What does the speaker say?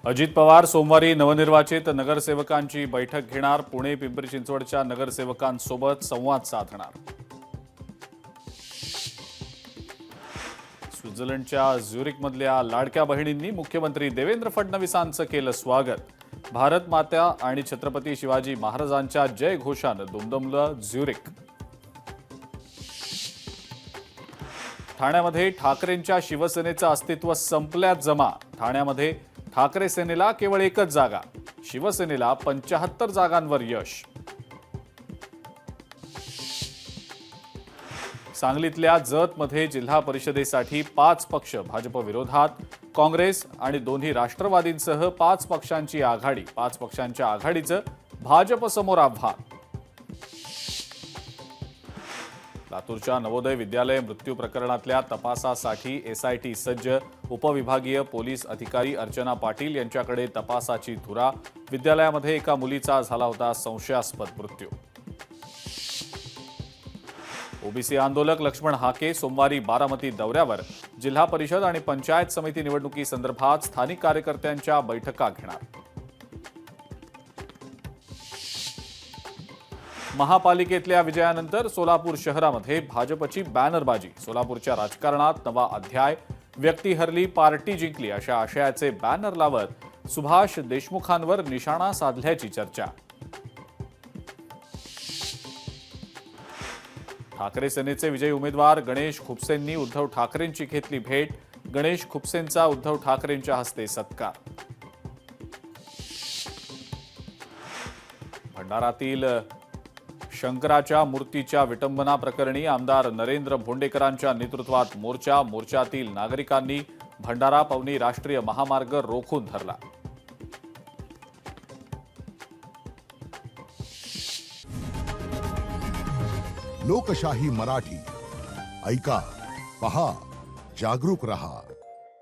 अजित पवार सोमवारी नवनिर्वाचित नगरसेवकांची बैठक घेणार। पुणे पिंपरी चिंचवडच्या नगरसेवकांसोबत संवाद साधणार। स्वित्झर्लंडच्या झ्युरिकमधल्या लाडक्या बहिणींनी मुख्यमंत्री देवेंद्र फडणवीसांचं केलं स्वागत। भारत माता आणि छत्रपती शिवाजी महाराजांच्या जयघोषानं दुमदुमलं झ्युरिक। ठाण्यामध्ये ठाकरेंच्या शिवसेनेचं अस्तित्व संपल्यात जमा। ठाण्यामध्ये ठाकरे सेनेला केवळ एकच जागा, शिवसेनेला 75 जागांवर यश। सांगलीतल्या जतमध्ये जिल्हा परिषदेसाठी 5 पक्ष भाजप विरोधात। काँग्रेस आणि दोन्ही राष्ट्रवादींसह 5 पक्षांची आघाडी। 5 पक्षांच्या आघाडीचं भाजप समोर आव्हान। लातूरच्या नवोदय विद्यालय मृत्यू प्रकरणातल्या तपासासाठी एसआयटी सज्ज। उपविभागीय पोलीस अधिकारी अर्चना पाटील यांच्याकडे तपासाची धुरा। विद्यालयामध्ये एका मुलीचा झाला होता संशयास्पद मृत्यू। ओबीसी आंदोलक लक्ष्मण हाके सोमवारी बारामती दौऱ्यावर। जिल्हा परिषद आणि पंचायत समिती निवडणुकीसंदर्भात स्थानिक कार्यकर्त्यांच्या बैठका घेणार। महापालिकेतल्या विजयानंतर सोलापूर शहरामध्ये भाजपची बॅनरबाजी। सोलापूरच्या राजकारणात नवा अध्याय। व्यक्ती हरली पार्टी जिंकली अशा आशयाचे बॅनर लावत सुभाष देशमुखांवर निशाणा साधल्याची चर्चा। ठाकरे सेनेचे विजयी उमेदवार गणेश खुपसेंनी उद्धव ठाकरेंची घेतली भेट। गणेश खुपसेंचा उद्धव ठाकरेंच्या हस्ते सत्कार। भंडारातील शंकराच्या मूर्तीच्या विटंबना प्रकरणी आमदार नरेंद्र भोंडेकरांच्या नेतृत्वात मोर्चातील नागरिकांनी भंडारा पवनी राष्ट्रीय महामार्ग रोखून धरला। लोकशाही मराठी ऐका, पहा, जागरूक रहा।